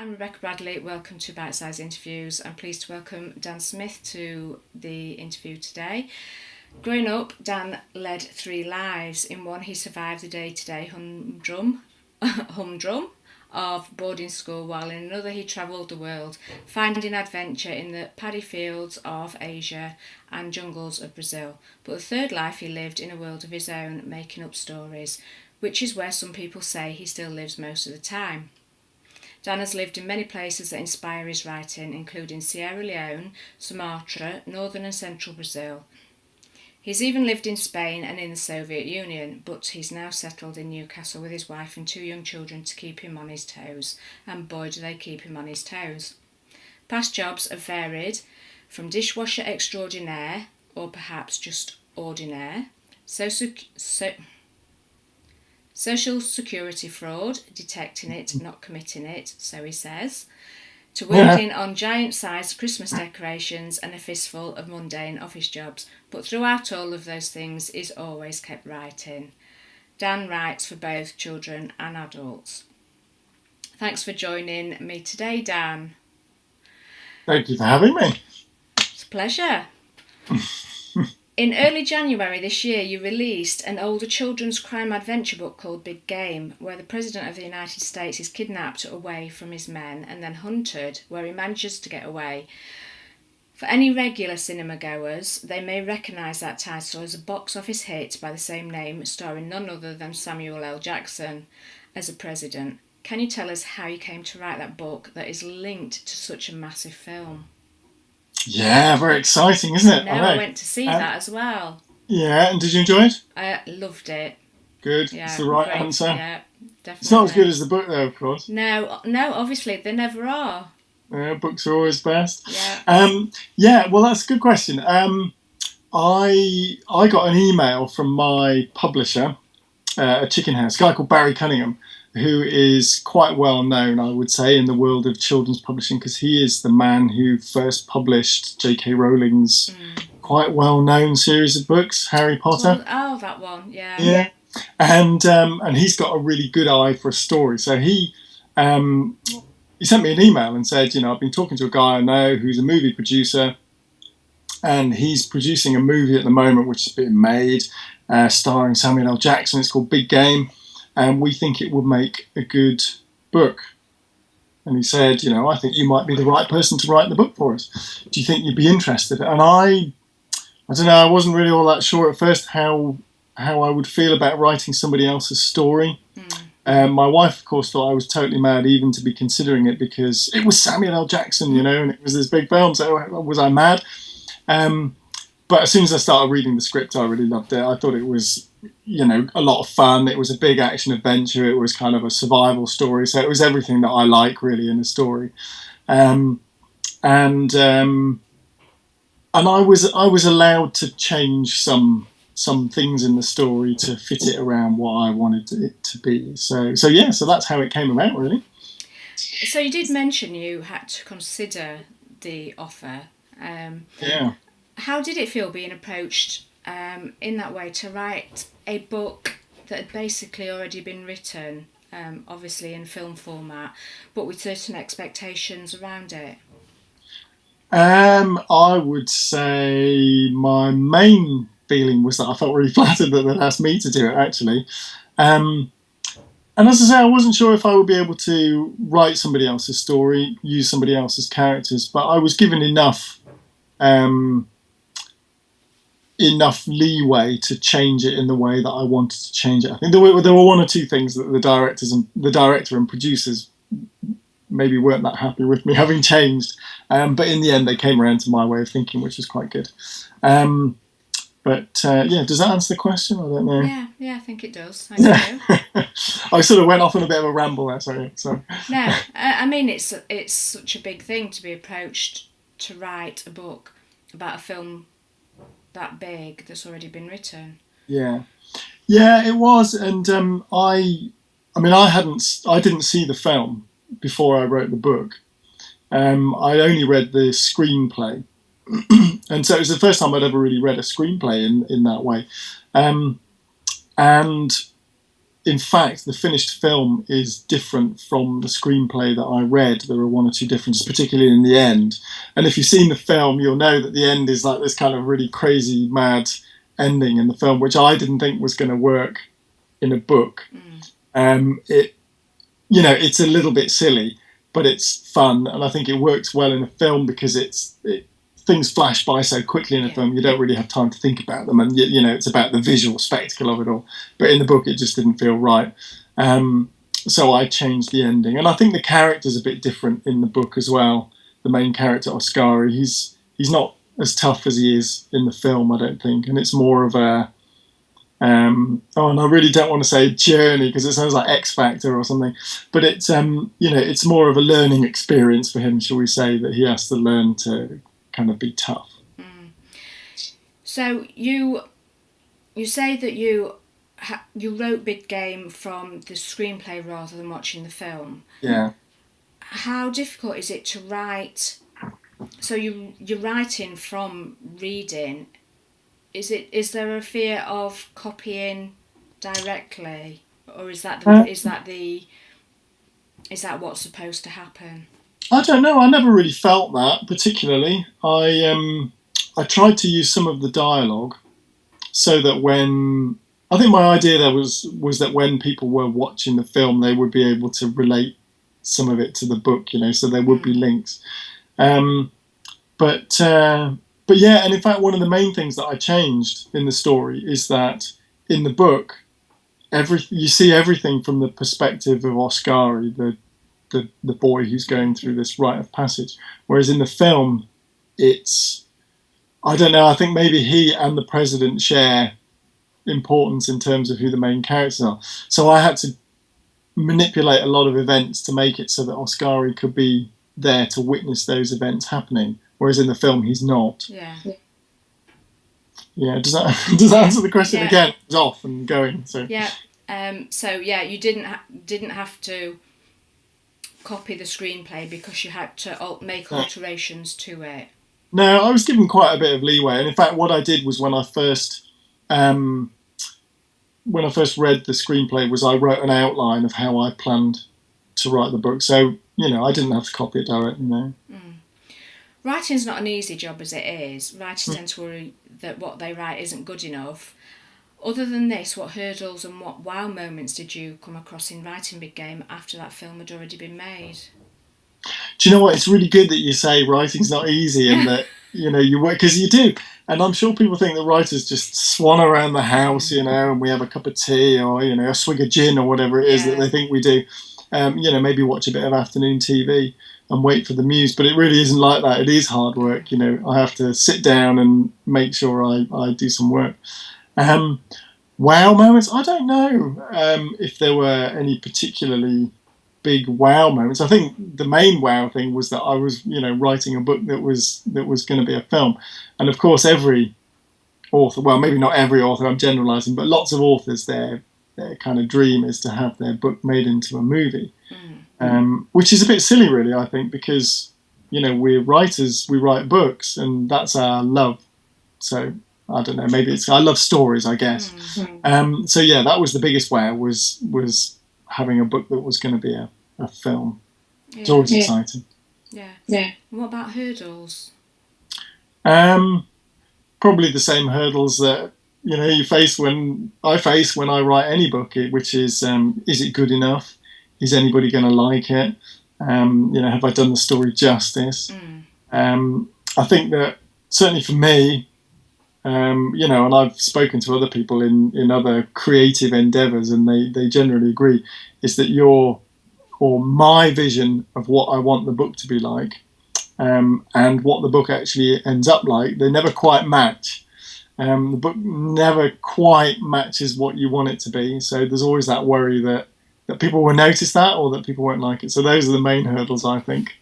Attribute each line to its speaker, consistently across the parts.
Speaker 1: I'm Rebecca Bradley. Welcome to Bite Size Interviews. I'm pleased to welcome Dan Smith to the interview today. Growing up, Dan led 3 lives. In one, he survived the day-to-day humdrum of boarding school, while in another he travelled the world, finding adventure in the paddy fields of Asia and jungles of Brazil. But the third life he lived in a world of his own, making up stories, which is where some people say he still lives most of the time. Dan has lived in many places that inspire his writing, including Sierra Leone, Sumatra, northern and central Brazil. He's even lived in Spain and in the Soviet Union, but he's now settled in Newcastle with his wife and 2 young children to keep him on his toes. And boy, do they keep him on his toes. Past jobs have varied from dishwasher extraordinaire, or perhaps just ordinaire, social security fraud, detecting it, not committing it, so he says, to working on giant-sized Christmas decorations and a fistful of mundane office jobs. But throughout all of those things, he's always kept writing. Dan writes for both children and adults. Thanks for joining me today, Dan.
Speaker 2: Thank you for having me.
Speaker 1: It's a pleasure. In early January this year, you released an older children's crime adventure book called Big Game, where the President of the United States is kidnapped away from his men and then hunted, where he manages to get away. For any regular cinema goers, they may recognise that title as a box office hit by the same name, starring none other than Samuel L. Jackson as a president. Can you tell us how you came to write that book that is linked to such a massive film?
Speaker 2: Yeah, very exciting, isn't it?
Speaker 1: I went to see that as well.
Speaker 2: Yeah, and did you enjoy it?
Speaker 1: I loved it.
Speaker 2: Good,
Speaker 1: Yeah,
Speaker 2: it's the right
Speaker 1: great.
Speaker 2: answer.
Speaker 1: Yeah, definitely.
Speaker 2: It's not as good as the book, though, of course.
Speaker 1: No, obviously, they never are.
Speaker 2: Books are always best.
Speaker 1: Yeah.
Speaker 2: Well, that's a good question. I got an email from my publisher at Chicken House, a guy called Barry Cunningham, who is quite well known, I would say, in the world of children's publishing, because he is the man who first published J.K. Rowling's quite well-known series of books, Harry Potter.
Speaker 1: Well, that one, yeah.
Speaker 2: Yeah, and he's got a really good eye for a story. So he sent me an email and said, I've been talking to a guy I know who's a movie producer, and he's producing a movie at the moment which is being made, starring Samuel L. Jackson. It's called Big Game. And we think it would make a good book. And he said, I think you might be the right person to write the book for us. Do you think you'd be interested? And I don't know, I wasn't really all that sure at first how I would feel about writing somebody else's story. My wife, of course, thought I was totally mad even to be considering it, because it was Samuel L. Jackson, and it was this big film, so was I mad? But as soon as I started reading the script, I really loved it. I thought it was, a lot of fun. It was a big action adventure. It was kind of a survival story. So it was everything that I like, really, in a story. And I was allowed to change some things in the story to fit it around what I wanted it to be. So that's how it came about, really.
Speaker 1: So you did mention you had to consider the offer.
Speaker 2: Yeah.
Speaker 1: How did it feel being approached in that way to write a book that had basically already been written, obviously in film format, but with certain expectations around it?
Speaker 2: I would say my main feeling was that I felt really flattered that they'd asked me to do it, actually. And as I say, I wasn't sure if I would be able to write somebody else's story, use somebody else's characters, but I was given enough leeway to change it in the way that I wanted to change it. I think there were 1 or 2 things that the director and producers maybe weren't that happy with me having changed, but in the end they came around to my way of thinking, which was quite good. Does that answer the question? I don't know.
Speaker 1: Yeah, I think it does. I
Speaker 2: I sort of went off on a bit of a ramble there, sorry.
Speaker 1: No, I mean, it's such a big thing to be approached to write a book about a film that big that's already been written. Yeah,
Speaker 2: it was, and I didn't see the film before I wrote the book. I only read the screenplay, and so it was the first time I'd ever really read a screenplay in that way, and in fact, the finished film is different from the screenplay that I read. There are one or two differences, particularly in the end. And if you've seen the film, you'll know that the end is like this kind of really crazy, mad ending in the film, which I didn't think was going to work in a book. It's a little bit silly, but it's fun, and I think it works well in a film because things flash by so quickly in a film, you don't really have time to think about them, and it's about the visual spectacle of it all. But in the book, it just didn't feel right. So I changed the ending, and I think the character's a bit different in the book as well. The main character, Oscari, he's not as tough as he is in the film, I don't think, and it's more of a and I really don't want to say journey because it sounds like X Factor or something, but it's it's more of a learning experience for him, shall we say, that he has to learn to kind of be tough.
Speaker 1: So you say that you wrote Big Game from the screenplay rather than watching the film.
Speaker 2: Yeah.
Speaker 1: How difficult is it to write? So you're writing from reading. Is there a fear of copying directly, or is that what's supposed to happen?
Speaker 2: I don't know. I never really felt that particularly. I tried to use some of the dialogue so that I think my idea there was that when people were watching the film, they would be able to relate some of it to the book, so there would be links. But yeah, and in fact, one of the main things that I changed in the story is that in the book, you see everything from the perspective of Oscari, the boy who's going through this rite of passage. Whereas in the film, I don't know, I think maybe he and the president share importance in terms of who the main characters are. So I had to manipulate a lot of events to make it so that Oscari could be there to witness those events happening. Whereas in the film, he's not.
Speaker 1: Yeah.
Speaker 2: Yeah. Does that answer the question again? It's off and going. So.
Speaker 1: Yeah. You didn't have to copy the screenplay because you had to make alterations to it.
Speaker 2: No, I was given quite a bit of leeway, and in fact, what I did was when I first read the screenplay, was I wrote an outline of how I planned to write the book. So I didn't have to copy it directly. No.
Speaker 1: Writing's not an easy job as it is. Writers tend to worry that what they write isn't good enough. Other than this, what hurdles and what wow moments did you come across in writing Big Game after that film had already been made?
Speaker 2: Do you know what? It's really good that you say writing's not easy and that, you work, because you do. And I'm sure people think that writers just swan around the house, and we have a cup of tea or, a swig of gin or whatever it is that they think we do. Maybe watch a bit of afternoon TV and wait for the muse, but it really isn't like that. It is hard work. I have to sit down and make sure I do some work. Wow moments, I don't know if there were any particularly big wow moments. I think the main wow thing was that I was writing a book that was going to be a film, and of course every author, well, maybe not every author, I'm generalizing, but lots of authors, their kind of dream is to have their book made into a movie. Which is a bit silly, really, I think, because, we're writers, we write books, and that's our love. So, I don't know, maybe I love stories, I guess. So, yeah, that was the biggest wow, was having a book that was going to be a film. Yeah. It's always exciting.
Speaker 1: Yeah. And what about hurdles?
Speaker 2: Probably the same hurdles that, you face when I write any book, which is it good enough? Is anybody going to like it? Have I done the story justice? I think that certainly for me, and I've spoken to other people in other creative endeavours, and they generally agree, is that my vision of what I want the book to be like, and what the book actually ends up like, they never quite match. The book never quite matches what you want it to be, so there's always that worry that people will notice that or that people won't like it. So those are the main hurdles, I think.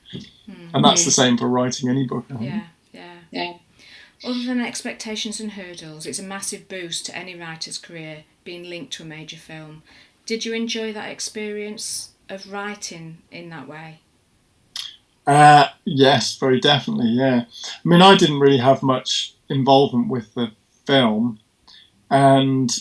Speaker 2: And that's the same for writing any book, I think.
Speaker 1: Yeah. Other than expectations and hurdles, it's a massive boost to any writer's career being linked to a major film. Did you enjoy that experience of writing in that way?
Speaker 2: Yes, very definitely, yeah. I mean, I didn't really have much involvement with the film, and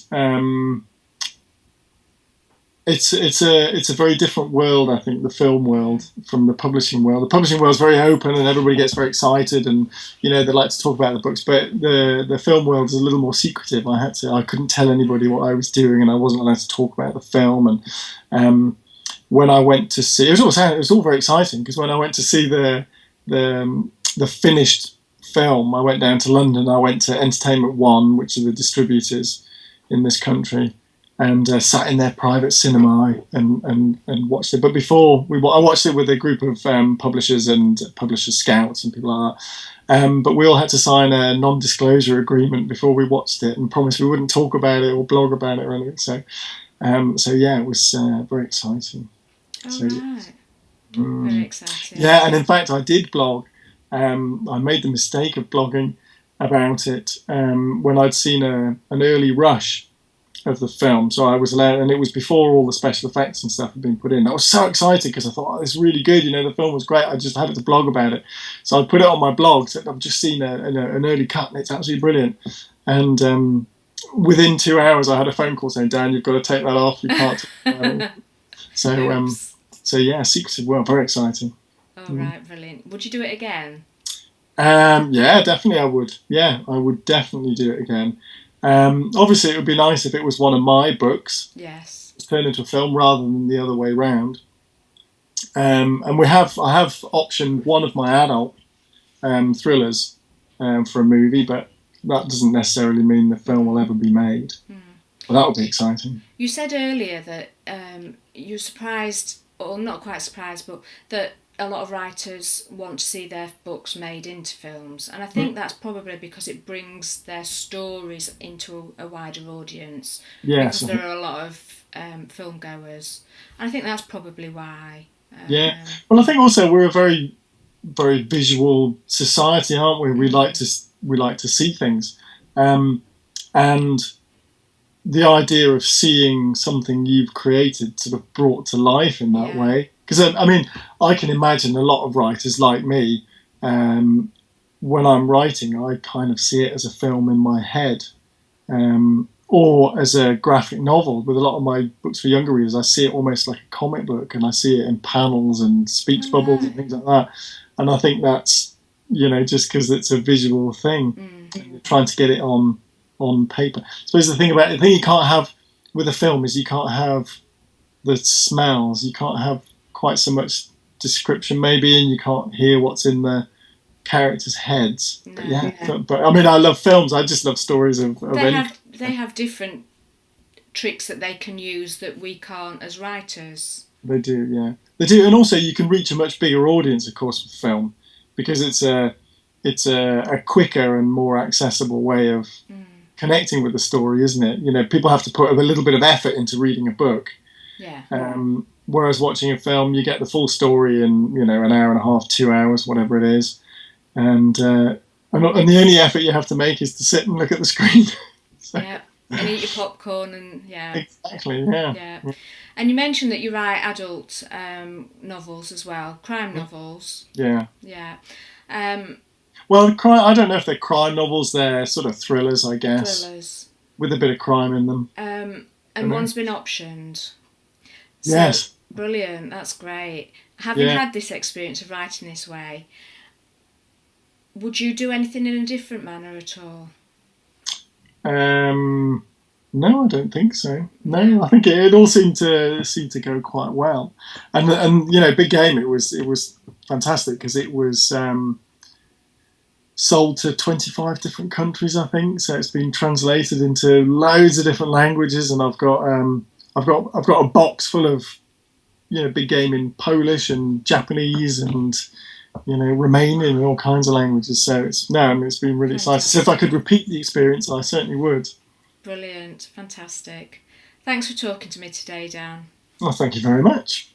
Speaker 2: it's a very different world, I think, the film world from the publishing world. The publishing world is very open and everybody gets very excited, and they like to talk about the books. But the film world is a little more secretive. I couldn't tell anybody what I was doing, and I wasn't allowed to talk about the film. And when I went to see, it was all very exciting, because when I went to see the finished film, I went down to London. I went to Entertainment One, which are the distributors in this country, and sat in their private cinema and watched it. But I watched it with a group of publishers and publisher scouts and people like that. But we all had to sign a non-disclosure agreement before we watched it, and promised we wouldn't talk about it or blog about it or anything. So yeah, it was very exciting.
Speaker 1: Right. Very exciting.
Speaker 2: Yeah, and in fact, I did blog. I made the mistake of blogging about it when I'd seen an early rush of the film, so I was allowed, and it was before all the special effects and stuff had been put in. I was so excited because I thought, this is really good, the film was great. I just had to blog about it, so I put it on my blog. So I've just seen an early cut, and it's absolutely brilliant. And within 2 hours, I had a phone call saying, Dan, you've got to take that off. You can't. So yeah, Secretive World, very exciting.
Speaker 1: Oh right, brilliant. Would you do it again?
Speaker 2: Yeah, definitely I would. Yeah, I would definitely do it again. Obviously, it would be nice if it was one of my books.
Speaker 1: Yes.
Speaker 2: Turned into a film rather than the other way round. And I have optioned one of my adult thrillers for a movie, but that doesn't necessarily mean the film will ever be made. But that would be exciting.
Speaker 1: You said earlier that you're surprised, or not quite surprised, but that a lot of writers want to see their books made into films, and I think that's probably because it brings their stories into a wider audience.
Speaker 2: Yes,
Speaker 1: because there are a lot of film goers, and I think that's probably why.
Speaker 2: Yeah, well, I think also we're a very, very visual society, aren't we? We like to see things, and the idea of seeing something you've created sort of brought to life in that way. Because, I can imagine a lot of writers like me, when I'm writing, I kind of see it as a film in my head, or as a graphic novel. With a lot of my books for younger readers, I see it almost like a comic book, and I see it in panels and speech bubbles and things like that. And I think that's, just because it's a visual thing, and you're trying to get it on paper. I suppose the thing you can't have with a film is you can't have the smells, you can't have quite so much description maybe, and you can't hear what's in the characters' heads. No, but I love films. I just love stories of
Speaker 1: they have different tricks that they can use that we can't as writers.
Speaker 2: They do, yeah. They do, and also you can reach a much bigger audience, of course, with film, because it's a quicker and more accessible way of connecting with the story, isn't it? People have to put a little bit of effort into reading a book.
Speaker 1: Yeah.
Speaker 2: Whereas watching a film, you get the full story in an hour and a half, 2 hours, whatever it is, and the only effort you have to make is to sit and look at the screen.
Speaker 1: Yeah, and eat your popcorn, and
Speaker 2: exactly, yeah.
Speaker 1: Yeah, and you mentioned that you write adult novels as well, crime novels.
Speaker 2: Yeah.
Speaker 1: Yeah.
Speaker 2: Well, I don't know if they're crime novels. They're sort of thrillers, I guess.
Speaker 1: Thrillers.
Speaker 2: With a bit of crime in them.
Speaker 1: And one's been optioned. So,
Speaker 2: yes.
Speaker 1: Brilliant. That's great. Having had this experience of writing this way, would you do anything in a different manner at all?
Speaker 2: No, I don't think so. No, I think it all seemed to go quite well. And Big Game, it was fantastic because it was sold to 25 different countries, I think. So it's been translated into loads of different languages, and I've got a box full of Big Game in Polish and Japanese and Romanian and all kinds of languages. So it's been really exciting. So if I could repeat the experience, I certainly would.
Speaker 1: Brilliant, fantastic. Thanks for talking to me today, Dan.
Speaker 2: Well, thank you very much.